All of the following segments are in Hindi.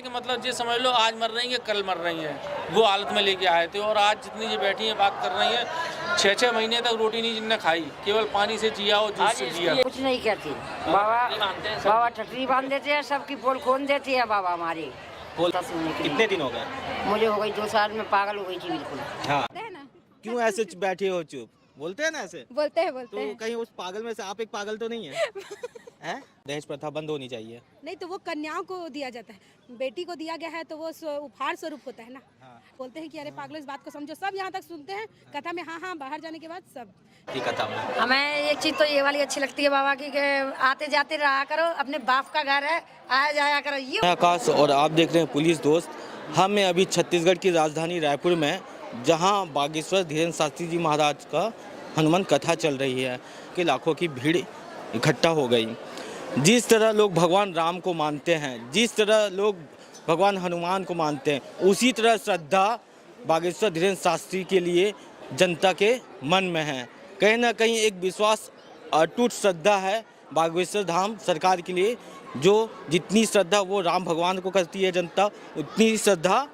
कि मतलब ये समझ लो आज मर रही है कल मर रही हैं, वो हालत में लेके आए थे। और आज जितनी ये बैठी हैं बात कर रही हैं, 6-6 महीने तक रोटी नहीं जिनने खाई, केवल पानी से जिया और जूस से जिया। कुछ नहीं कहती बाबा ठटरी बांध देते हैं, सबकी पोल खोल देते हैं बाबा हमारे। कितने दिन हो गए? मुझे हो गई 2 साल में, पागल हो गई थी बिल्कुल। हाँ, क्यों ऐसे बैठे हो चुप? बोलते हैं ना ऐसे? बोलते हैं तो कहीं उस पागल में से आप एक पागल तो नहीं है? हैं? दहेज प्रथा बंद होनी चाहिए। नहीं तो वो कन्याओं को दिया जाता है, बेटी को दिया गया है तो वो उपहार स्वरूप होता है ना। हाँ। बोलते हैं कि अरे पागलों इस बात को समझो, सब यहाँ तक सुनते हैं कथा में। हाँ हाँ, बाहर जाने के बाद सब कथा में हमें एक चीज तो ये वाली अच्छी लगती है बाबा की, आते जाते रहा करो, अपने बाप का घर है, आया जाया करो। ये आकाश और आप देख रहे हैं पुलिस दोस्त। हम अभी छत्तीसगढ़ की राजधानी रायपुर में, जहां बागेश्वर धीरेन्द्र शास्त्री जी महाराज का हनुमान कथा चल रही है कि लाखों की भीड़ इकट्ठा हो गई। जिस तरह लोग भगवान राम को मानते हैं, जिस तरह लोग भगवान हनुमान को मानते हैं, उसी तरह श्रद्धा बागेश्वर धीरेन्द्र शास्त्री के लिए जनता के मन में है। कहीं ना कहीं एक विश्वास, अटूट श्रद्धा है बागेश्वर धाम सरकार के लिए। जो जितनी श्रद्धा वो राम भगवान को करती है जनता, उतनी श्रद्धा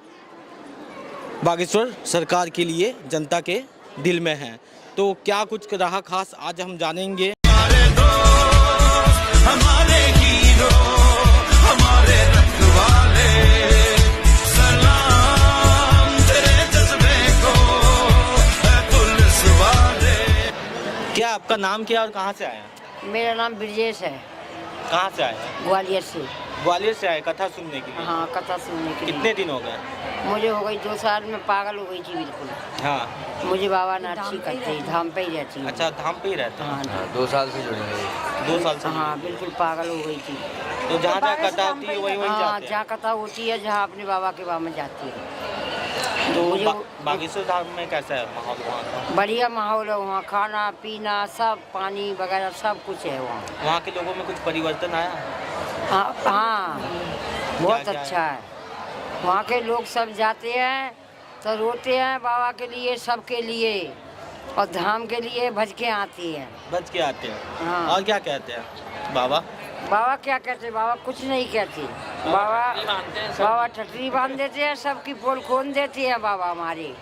बागेश्वर सरकार के लिए जनता के दिल में है। तो क्या कुछ रहा खास, आज हम जानेंगे। हमारे हीरो, हमारे रखवाले, सलाम तेरे जज्बे को है पुलिस वाले। क्या आपका नाम क्या और कहाँ से आए हैं? मेरा नाम ब्रजेश है। कहाँ से आए हैं? ग्वालियर से। ग्वालियर से आए कथा सुनने के लिए? हाँ, कथा सुनने के लिए। कितने दिन हो गए? मुझे हो गई 2 साल में, पागल हो गई थी बिल्कुल। हाँ, मुझे बाबा ने अच्छी करते ही, धाम पे ही रहती है। अच्छा, धाम पे ही रहते हैं? हाँ, 2 साल से जुड़े हैं। 2 साल से? हाँ, बिल्कुल पागल हो गई थी। तो जहाँ जहाँ कथा होती है वही हाँ, जाते हैं? जहाँ कथा होती है, जहाँ अपने बाबा के वहाँ में जाती है। तो बागेश्वर धाम में कैसा है माहौल वहाँ का? बढ़िया माहौल है वहाँ, खाना पीना सब, पानी वगैरह सब कुछ है वहाँ। वहाँ के लोगों में कुछ परिवर्तन आया? हाँ हाँ, बहुत अच्छा है। वहाँ के लोग सब जाते हैं तो रोते हैं बाबा के लिए, सबके लिए, और धाम के लिए भज के आती हैं। बच के आते हैं? हाँ। और क्या कहते हैं बाबा? बाबा क्या कहते? बाबा कुछ नहीं कहते। बाबा ठटरी बांध देते हैं, सबकी पोल खोल देती है बाबा हमारी।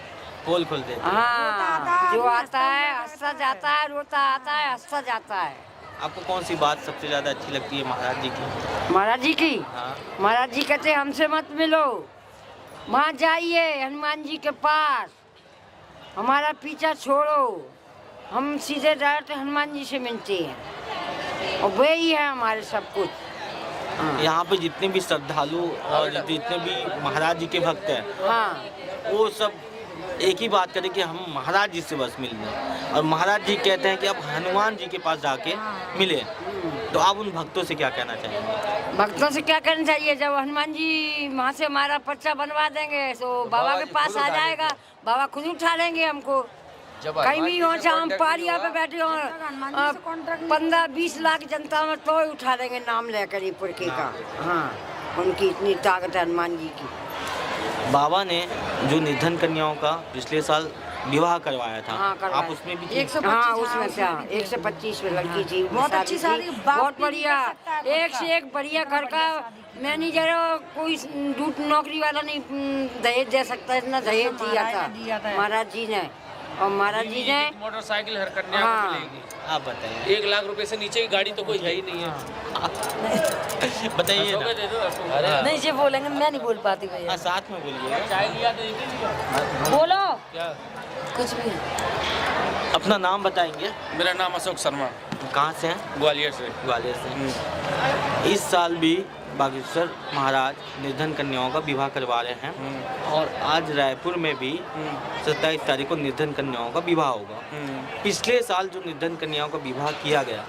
पोल खोल देते हैं? हाँ, जो आता है हंसता जाता है, रोता आता है हंसता जाता है। आपको कौन सी बात सबसे ज्यादा अच्छी लगती है महाराज जी की? महाराज जी की? हाँ। महाराज जी कहते हमसे मत मिलो, वहाँ जाइए हनुमान जी के पास, हमारा पीछा छोड़ो, हम सीधे डायरेक्ट हनुमान जी से मिलते हैं और वे ही है हमारे सब कुछ। हाँ। यहाँ पे जितने भी श्रद्धालु और जितने भी महाराज जी के भक्त हैं, हाँ, वो सब एक ही बात करें कि हम महाराज जी से बस मिल लें। और महाराज जी कहते हैं कि आप हनुमान जी के पास जाके मिले। तो आप उन भक्तों से क्या कहना चाहेंगे? भक्तों से क्या करना चाहिए? जब हनुमान जी वहाँ से हमारा पर्चा बनवा देंगे तो बाबा के पास आ जाएगा, बाबा खुद उठा लेंगे हमको। कहीं भी हो, चाहे हम पहाड़िया पे बैठे हो, 15-20 लाख जनता में तो उठा देंगे नाम लेकर ये पुरखे का। हाँ, उनकी इतनी ताकत है हनुमान जी की। बाबा ने जो निर्धन कन्याओं का पिछले साल विवाह करवाया था, हाँ, आप उसमें भी थी? 125, हाँ, उसमें था। 125 में लड़की थी, बहुत अच्छी शादी, बहुत बढ़िया, एक से एक बढ़िया घर का मैनेजर। कोई नौकरी वाला नहीं दहेज दे सकता, इतना दहेज दिया था महाराज जी ने। और महाराज जी ने मोटरसाइकिल हर कन्या हाँ। को मिलेगी। आप बताइए। 1 लाख रुपए से नीचे की गाड़ी तो कोई है ही नहीं है। बताइए ना। दे दो। अरे नहीं, से बोलेंगे, मैं नहीं बोल पाती भैया। हाँ, साथ में बोलिए। चाय लिया तो एक बोलो क्या? कुछ भी। अपना नाम बताएंगे? मेरा नाम अशोक शर्मा। कहाँ से हैं? ग्वालियर से। ग्वालियर से। इस साल भी बागेश्वर महाराज निर्धन कन्याओं का विवाह करवा रहे हैं और आज रायपुर में भी 27 तारीख को निर्धन कन्याओं का विवाह होगा। पिछले साल जो निर्धन कन्याओं का विवाह किया गया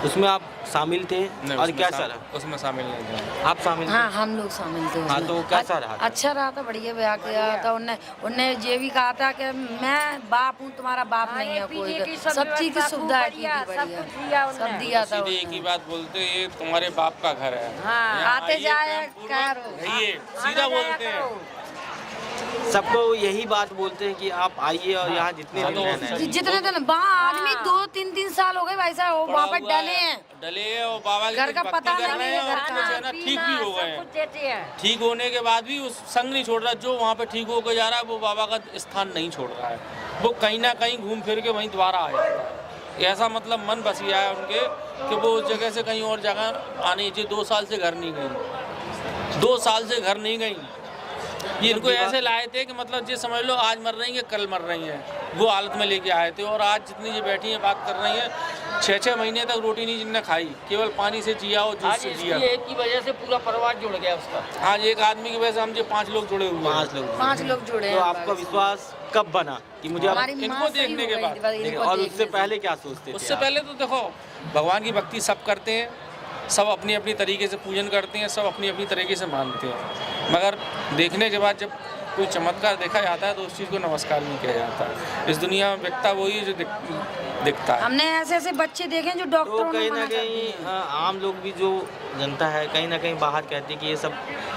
उसमें आप शामिल थे और कैसा रहा? उसमें शामिल नहीं थे। आप शामिल थे? हाँ, हम लोग शामिल थे। हाँ, तो कैसा रहा? अच्छा रहा था, बढ़िया ब्याह किया था। उनने ये भी कहा था कि मैं बाप हूँ, तुम्हारा बाप नहीं है कोई। सब चीज की सुविधा है, बढ़िया सब दिया था। सीधे एक ही बात बोलते, ये तुम्हारे बाप का घर है। हाँ, आते जाए क्या रहिए, सीधा बोलते हैं। सबको यही बात बोलते हैं कि आप आइए और यहाँ जितने दिन रहना है। जितने दिन वहाँ आदमी 2-3 साल हो गए भाई साहब, वहाँ पर डले हैं, डले हैं और बाबा की घर का भक्ति पता कर रहे नहीं हैं है, और कुछ है ना ठीक भी हो गए सब कुछ देते हैं। ठीक होने के बाद भी उस संग नहीं छोड़ रहा, जो वहाँ पे ठीक होकर जा रहा है वो बाबा का स्थान नहीं छोड़ रहा है, वो कहीं ना कहीं घूम फिर के वहीं दोबारा आ जाता है। ऐसा मतलब मन बस गया है उनके कि वो उस जगह से कहीं और जगह आनी चाहिए। 2 साल से घर नहीं गई, 2 साल से घर नहीं गई। ये इनको ऐसे लाए थे कि मतलब ये समझ लो आज मर रही है कल मर रही हैं, वो हालत में लेके आए थे। और आज जितनी ये बैठी हैं बात कर रही हैं, 6-6 महीने तक रोटी नहीं जिनने खाई, केवल पानी से जिया और जूस से जिया। एक की वजह से पूरा परिवार जुड़ गया उसका। आज एक आदमी की वजह से हम जो 5 लोग जुड़े हुए हैं। 5 लोग जुड़े तो हैं। आपका विश्वास कब बना कि मुझे हमारी इनको माँ सही देखने हो के गई बाद, थी, बस इनको और देखने उससे से। पहले क्या सोचते थे उससे आप? पहले तो देखो भगवान की भक्ति सब करते हैं, सब अपनी अपनी तरीके से पूजन करते हैं, सब अपनी अपनी तरीके से मानते हैं, मगर देखने के बाद जब कोई चमत्कार देखा जाता है तो उस चीज़ को नमस्कार नहीं किया जाता है। इस दुनिया में व्यक्ता वही है जो दिखता है। हमने ऐसे ऐसे बच्चे देखे हैं जो तो डॉक्टरों ने कहीं ना मना कर कहीं दिया। आम लोग भी जो जनता है कहीं ना कहीं बाहर कहती है कि ये सब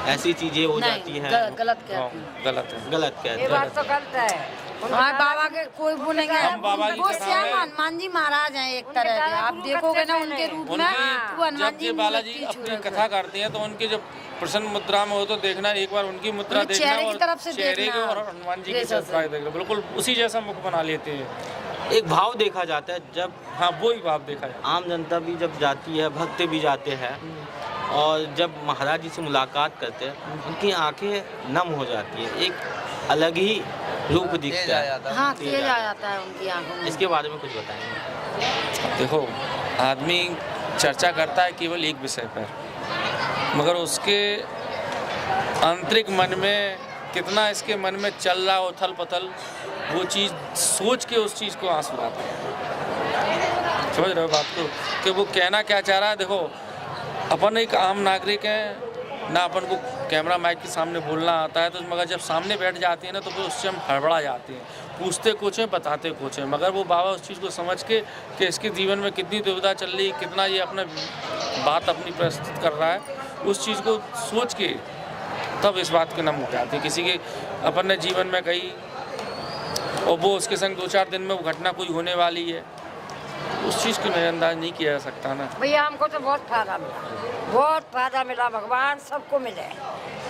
ऐसी चीजें हो जाती नहीं, हैं, गलत कहते हैं। गलत है। गलत कहते ये हैं। बात तो गलत है। हमारे बाबा के कोई बोलेंगे हम बाबा की वो कथा श्याम में- हनुमान जी महाराज हैं एक तरह के, आप देखोगे ना उनके रूप में तो हनुमान जब जी ये बालाजी मूर्ति अपनी छुए कथा करते हैं तो उनके जब प्रसन्न मुद्रा में हो तो देखना, एक बार उनकी मुद्रा उनके देखना चेहरे की और तरफ से चेहरे देखना। के और हनुमान जी की जैसा तरफ देखना, बिल्कुल उसी जैसा मुख बना लेते हैं। एक भाव देखा जाता है जब हाँ वो ही भाव देखा जाए। आम जनता भी जब जाती है, भक्त भी जाते हैं और जब महाराज जी से मुलाकात करते हैं उनकी आंखें नम हो जाती है, एक अलग ही रूप दिखता है। हाँ तेज आ जाता है उनकी आंखों में। इसके बारे में कुछ बताएंगे? देखो आदमी चर्चा करता है केवल एक विषय पर, मगर उसके आंतरिक मन में कितना इसके मन में चल रहा है उथल पुथल, वो चीज़ सोच के उस चीज़ को आंसू आता है। समझ रहे हो बात को कि वो कहना क्या चाह रहा है। देखो अपन एक आम नागरिक हैं ना, अपन को कैमरा माइक के सामने बोलना आता है, तो मगर जब सामने बैठ जाते हैं ना तो फिर उससे हम हड़बड़ा जाते हैं, पूछते कुछ हैं बताते कुछ हैं। मगर वो बाबा उस चीज़ को समझ के कि इसके जीवन में कितनी दुविधा चल रही, कितना ये अपना बात अपनी प्रस्तुत कर रहा है, उस चीज़ को सोच के तब इस बात के नम हो जाते हैं। किसी के अपन ने जीवन में कही और वो उसके संग 2-4 दिन में वो घटना कोई होने वाली है, उस चीज़ को नज़रअंदाज नहीं किया जा सकता ना। भैया हमको तो बहुत फायदा मिला, बहुत फायदा मिला, भगवान सबको मिले।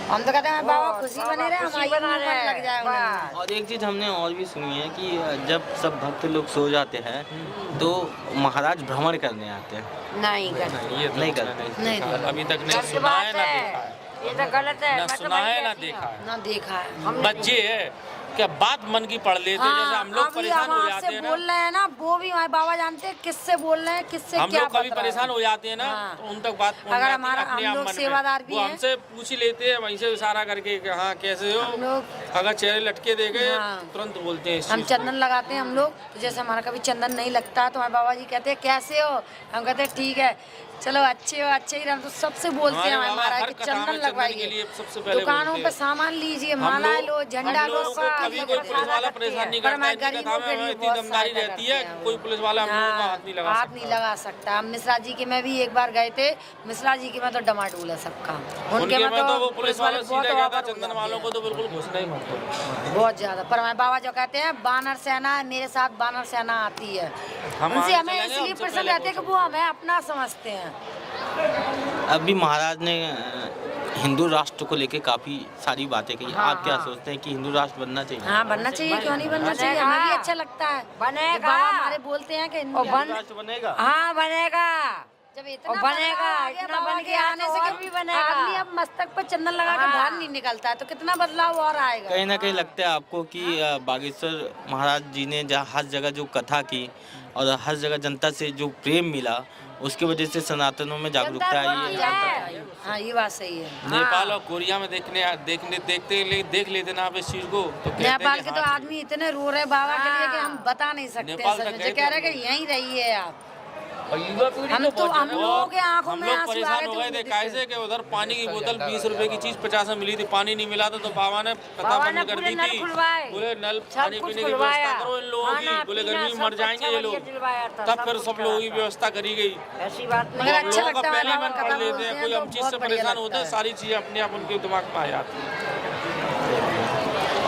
हम तो कहते हैं बाबा खुशी बने रहे, हमारी बना उम्र हाँ। लग जाए उन्हें। और एक चीज़ हमने और भी सुनी है कि जब सब भक्त लोग सो जाते हैं तो महाराज भ्रमण करने आते हैं। नहीं करते, नहीं, ये तो नहीं मैंने करते। नहीं देखा, करते। अभी तक नहीं गलत सुना है बात ना है, देखा है, ये तो गलत है। ना मैं तो सुना है भाई ना ऐसी देखा हूँ। है। ना देखा है हमने। बच्चे है क्या बात मन की पढ़ लेते हैं, जैसे हम लोग अभी परेशान हो हम जाते आपसे हैं ना, बोल रहे हैं ना, वो भी हमारे बाबा जानते हैं किससे बोल रहे हैं, किससे हम क्या लोग कभी बता रहे परेशान हैं। हो जाते हैं ना हाँ। तो उन तक बात पहुंच अगर जाती है हमारा अपने हम आप लोग मन में। सेवादार भी वो हैं। हमसे पूछ ही लेते हैं वहीं से इशारा करके कि हाँ कैसे हो, हम लोग अगर चेहरे लटके देखे हाँ। तुरंत बोलते हैं इस हम चीज़ को। चंदन लगाते हैं हम लोग, तो जैसे हमारा कभी चंदन नहीं लगता है तो हमारे बाबा जी कहते हैं कैसे हो, हम कहते हैं ठीक है, चलो अच्छे हो, अच्छे ही रहो। तो सबसे बोलते हैं हमारे हमारे बाबा महाराज हर कि कथा में चंदन चंदन के लगवाइए, लिए सबसे पहले दुकानों बोलते पे हैं। सामान लीजिए, हम मालाएं लो, लोग- झंडा हम लो, लोगों को कभी कोई पुलिस वाला परेशान नहीं पर करता हमारे है, इनकी गरीबों कथा के में लिए इतनी बहुत दमदारी सहायता रहती करते है हैं कोई पुलिस वाला हम लोगों का हाथ नहीं लगा हाथ सकता। नहीं लगा सकता। हम मिश्रा जी के में भी एक बार गए थे, मिश्रा जी के में तो डमाडोल है सबका, उनके में तो वो पुलिस वाले बहुत सीधे कहता over हो चंदन जाते वालों हैं। को तो बिल्कुल घुसना ही मत करो। बहुत ज्यादा। पर हमारे बाबा जो कहते हैं बानर सेना है, मेरे साथ बानर सेना आती है, हम उनसे आगे हमें चलेंगे, इसलिए हमसे प्रसन्न पहले रहते हैं कि वो हमें अपना समझते हैं। अभी महाराज ने हिंदू राष्ट्र को लेके काफी सारी बातें कही। हाँ, आप क्या हाँ। सोचते हैं कि हिंदू राष्ट्र बनना चाहिए? हाँ बनना चाहिए, क्यों नहीं बनना चाहिए, बनेगा। हमें भी अच्छा लगता है। बनेगा। जब बाबा हमारे बोलते हैं कि और बन- राष्ट्र बनेगा? हाँ बनेगा, जब इतना और बनेगा, बदलाव आ गया इतना बाबा बन के गया आने तो से और कि भी बनेगा। आदमी अब मस्तक पे चंदन लगा के हाँ। बाहर नहीं निकलता है, तो कितना बदलाव और आएगा। कहीं ना कहीं लगता है आपको कि बागेश्वर महाराज जी ने जहाँ हर जगह जो कथा की और हर जगह जनता से जो प्रेम मिला उसकी वजह से सनातनों में जागरूकता आई है। हाँ ये बात सही है। नेपाल और कोरिया में देख लेते ना आप इस चीज को तो कहते हैं नेपाल कि के तो हाँ, आदमी इतने रो रहे बाबा के लिए कि हम बता नहीं सकते। नेपाल सच तक में गए जो कह थे रहे हैं कि यहीं रहिए आप। और युवा पीढ़ी हम तो बहुत हम ज़्यादा- लोगों के आंखों हम में लोग आंसू आ परेशान गए हो थे गए थे उनके कैसे कि उधर पानी की बोतल 20 रुपए की चीज 50 में मिली थी, पानी नहीं मिला था तो बाबा ने कथा बाबा ने बंद कर पूरे दी नल थी, खुलवाए। बोले नल सब पानी कुछ पीने की खुलवाया। व्यवस्था करो इन लोगों की, खाना बोले पीना गर्मी में सब मर कुछ जाएंगे ये अच्छा लोग, बढ़िया दिलवाया था, तब सब फिर कुछ सब लोगों की करा। व्यवस्था करी गई। ऐसी बात मगर नहीं है। हम अच्छा लोगों का लगता है पहले बाबा मन कथा पढ़ लेते बोलते हैं, हैं कोई तो हम चीज बहुत से बढ़िया परेशान होते हैं, लगता है। सारी चीजें अपने आप उनके दिमाग में आ जाती हैं।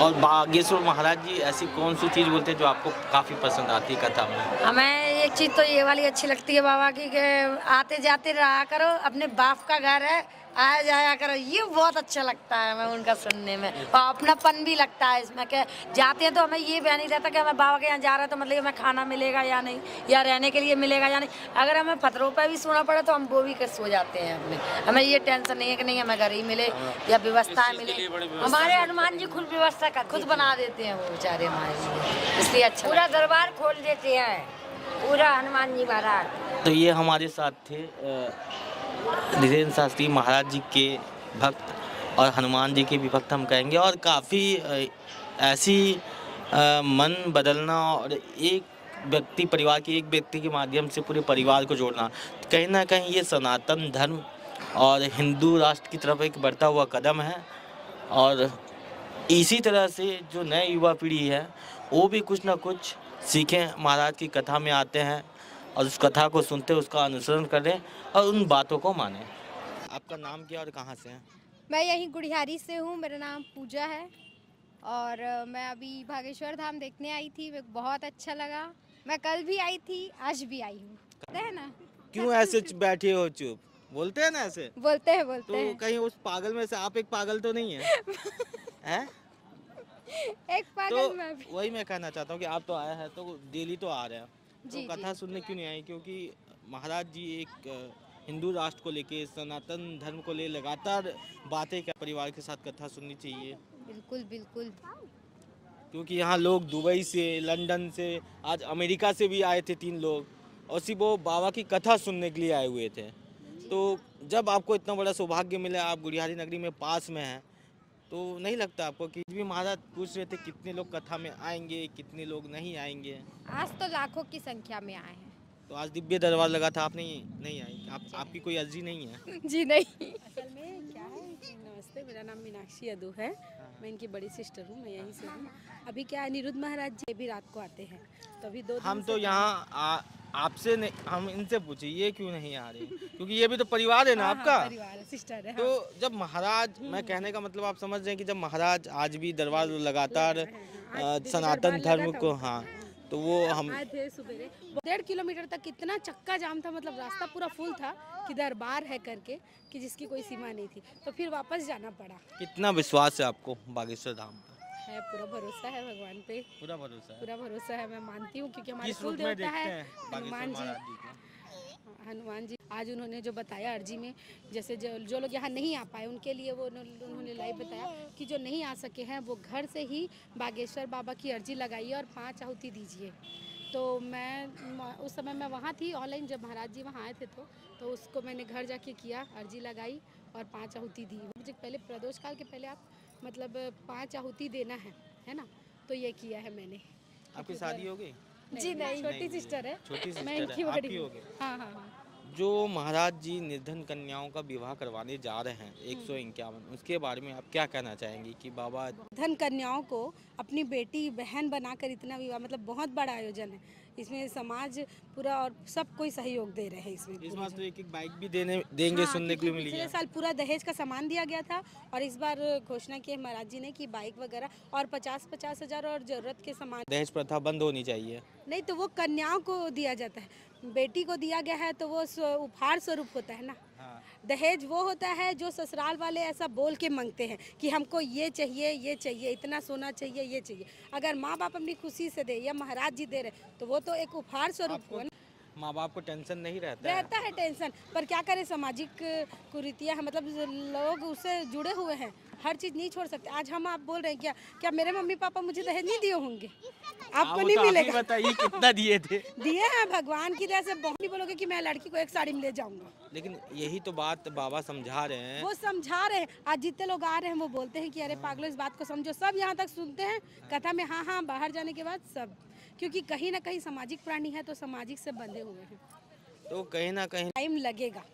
और बागेश्वर महाराज जी ऐसी कौन सी चीज़ बोलते हैं जो आपको काफ़ी पसंद आती है कथा में? हमें एक चीज़ तो ये वाली अच्छी लगती है बाबा की कि आते जाते रहा करो, अपने बाप का घर है, आया जाया करो, ये बहुत अच्छा लगता है हमें उनका सुनने में। और अपनापन भी लगता है इसमें कि जाते हैं तो हमें ये भी नहीं रहता कि हमें बाबा के यहाँ जा रहे हैं तो मतलब हमें खाना मिलेगा या नहीं, या रहने के लिए मिलेगा या नहीं। अगर हमें पत्थरों पर भी सोना पड़े तो हम वो भी सो जाते हैं अपने, हमें ये टेंशन नहीं है कि नहीं हमें घर ही मिले या व्यवस्थाएं मिले। हमारे हनुमान जी खुद व्यवस्था कर खुद बना देते हैं वो बेचारे हमारे लिए, इसलिए अच्छा पूरा दरबार खोल देते हैं पूरा हनुमान जी महाराज। तो ये हमारे साथ थे धीरेन्द्र शास्त्री महाराज जी के भक्त और हनुमान जी के भी भक्त हम कहेंगे, और काफ़ी ऐसी मन बदलना और एक व्यक्ति परिवार के एक व्यक्ति के माध्यम से पूरे परिवार को जोड़ना, कहीं ना कहीं ये सनातन धर्म और हिंदू राष्ट्र की तरफ एक बढ़ता हुआ कदम है। और इसी तरह से जो नए युवा पीढ़ी है वो भी कुछ ना कुछ सीखें, महाराज की कथा में आते हैं और उस कथा को सुनते उसका अनुसरण करें और उन बातों को मानें। आपका नाम क्या और कहाँ से हैं? मैं यहीं गुड़ियारी से हूँ, मेरा नाम पूजा है और मैं अभी बागेश्वर धाम देखने आई थी, मेरे को बहुत अच्छा लगा। मैं कल भी आई थी, आज भी आई हूँ। है ना? क्यों ऐसे बैठे हो चुप? बोलते हैं ना ऐसे? बोलते हैं तो कहीं उस पागल में से आप एक पागल तो नहीं है? हैं? एक पागल तो मैं भी। वही मैं कहना चाहता हूँ कि आप तो आए हैं तो डेली तो आ रहे हैं, तो जी, कथा सुनने क्यों नहीं आई? क्योंकि महाराज जी एक हिंदू राष्ट्र को लेके, सनातन धर्म को ले लगातार बातें कर, परिवार के साथ कथा सुननी चाहिए। बिल्कुल बिल्कुल। क्योंकि यहाँ लोग दुबई से, लंदन से, आज अमेरिका से भी आए थे 3 लोग, और सिर्फ वो बाबा की कथा सुनने के लिए आए हुए थे। तो जब आपको इतना बड़ा सौभाग्य मिला, आप गुड़ियारी नगरी में पास में हैं, तो नहीं लगता आपको कि भी महाराज पूछ रहे थे कितने लोग कथा में आएंगे, कितने लोग नहीं आएंगे? आज तो लाखों की संख्या में आए हैं। तो आज दिव्य दरबार लगा था, आप नहीं आई? आपकी कोई अर्जी नहीं है? जी नहीं। असल में क्या है कि नमस्ते, मेरा नाम मीनाक्षी यदू है, मैं इनकी बड़ी सिस्टर हूँ, मैं यहीं से हूँ। अभी क्या है, निरुद्ध महाराज जी भी रात को आते हैं, तो अभी 2 दिन हम तो से यहाँ आपसे नहीं, हम इनसे पूछे ये क्यों नहीं आ रहे? क्योंकि ये भी तो परिवार है ना आपका। परिवार है, सिस्टर है। तो जब महाराज, मैं कहने का मतलब आप समझ रहे हैं कि जब महाराज आज भी दरबार लगातार सनातन धर्म को, हाँ, तो वो हम आए थे सुबह 1.5 किलोमीटर तक कितना चक्का जाम था, मतलब रास्ता पूरा फुल था कि दरबार है करके, कि जिसकी कोई सीमा नहीं थी, तो फिर वापस जाना पड़ा। कितना विश्वास है आपको बागेश्वर धाम पर? है, पूरा भरोसा है भगवान पे, पूरा भरोसा है। पूरा भरोसा है, मैं मानती हूँ क्योंकि हमारे किस रूप कुल में देवता देखते है हैं हनुमान बागेश्वर जी। महाराज जी को? हनुमान जी आज उन्होंने जो बताया अर्जी में, जैसे जो लोग यहाँ नहीं आ पाए उनके लिए वो उन्होंने लाइव बताया कि जो नहीं आ सके हैं वो घर से ही बागेश्वर बाबा की अर्जी लगाइए और 5 आहुति दीजिए। तो मैं उस समय मैं वहाँ थी ऑनलाइन, जब महाराज जी वहाँ आए थे तो उसको मैंने घर जाके किया, अर्जी लगाई और 5 आहुति दी। मुझे पहले प्रदोष काल के पहले आप मतलब 5 आहुति देना है ना, तो ये किया है मैंने। आपकी शादी हो गई? जी नहीं, छोटी सिस्टर है, छोटी मैं सिस्टर इनकी है, बड़ी आप ही हूँ। हो गए। हाँ। जो महाराज जी निर्धन कन्याओं का विवाह करवाने जा रहे हैं 151, उसके बारे में आप क्या कहना चाहेंगी कि बाबा धन कन्याओं को अपनी बेटी बहन बनाकर इतना विवाह, मतलब बहुत बड़ा आयोजन है, इसमें समाज पूरा और सब कोई सहयोग दे रहे हैं इसमें। इस बार तो एक बाइक भी देंगे सुनने के लिए मिली है। पिछले साल पूरा दहेज का सामान दिया गया था और इस बार घोषणा की है महाराज जी ने कि बाइक वगैरह और 50-50 हज़ार और जरूरत के सामान। दहेज प्रथा बंद होनी चाहिए। नहीं तो वो कन्याओं को दिया जाता है, बेटी को दिया गया है तो वो उपहार स्वरूप होता है ना। दहेज वो होता है जो ससुराल वाले ऐसा बोल के मांगते हैं कि हमको ये चाहिए, इतना सोना चाहिए, ये चाहिए। अगर माँ बाप अपनी खुशी से दे या महाराज जी दे रहे तो वो तो एक उपहार स्वरूप हुआ। माँ बाप को टेंशन नहीं रहता है टेंशन, पर क्या करें, सामाजिक कुरीतियाँ है, मतलब लोग उससे जुड़े हुए हैं, हर चीज़ नहीं छोड़ सकते। आज हम आप बोल रहे हैं क्या मेरे मम्मी पापा मुझे दहेज नहीं दिए होंगे? आपको नहीं मिलेगा। बताइए कितना दिए थे? दिए हैं भगवान की दया से। बहुत नहीं बोलोगे कि मैं लड़की को एक साड़ी में ले जाऊंगा। लेकिन यही तो बात बाबा समझा रहे हैं। वो समझा रहे हैं। आज जितने लोग आ रहे हैं वो बोलते हैं कि अरे पागलों इस बात को समझो। सब यहाँ तक सुनते हैं कथा में, हाँ, बाहर जाने के बाद सब, क्योंकि कहीं ना कहीं सामाजिक प्राणी है तो सामाजिक से बंधे हुए हैं, तो कहीं ना कहीं टाइम लगेगा।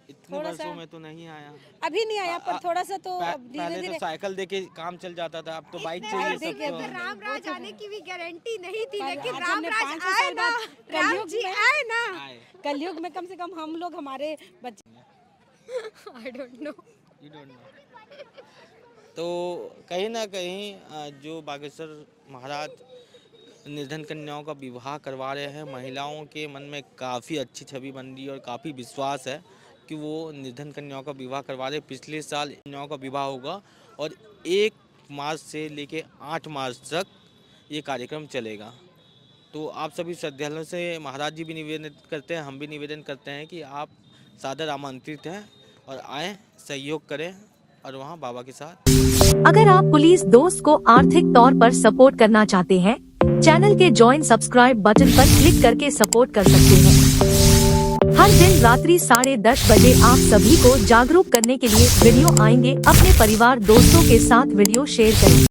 इतने वर्षों में तो नहीं आया, अभी नहीं आया, पर थोड़ा सा तो पहले तो साइकिल देके काम चल जाता था, अब तो बाइक चाहिए सबको। राम राज आने की भी गारंटी नहीं थी, लेकिन आज राम हमने राज 500 आए साल ना, बाद राम जी आए ना। कलयुग में कम से कम हम लोग, हमारे बच्चे I don't know. You don't know. तो कहीं ना कहीं जो बागेश्वर महाराज निर्धन कन्याओं का विवाह करवा रहे हैं, महिलाओं के मन में काफ़ी अच्छी छवि बन रही है और काफ़ी विश्वास है कि वो निर्धन कन्याओं का विवाह करवा रहे। पिछले साल कन्याओं का विवाह होगा और 1 मार्च से लेके 8 मार्च तक ये कार्यक्रम चलेगा। तो आप सभी श्रद्धालुओं से महाराज जी भी निवेदन करते हैं, हम भी निवेदन करते हैं कि आप सादर आमंत्रित हैं और आएँ, सहयोग करें और वहाँ बाबा के साथ। अगर आप पुलिस दोस्त को आर्थिक तौर पर सपोर्ट करना चाहते हैं, चैनल के ज्वाइन सब्सक्राइब बटन पर क्लिक करके सपोर्ट कर सकते हैं। हर दिन रात्रि 10:30 बजे आप सभी को जागरूक करने के लिए वीडियो आएंगे। अपने परिवार दोस्तों के साथ वीडियो शेयर करें।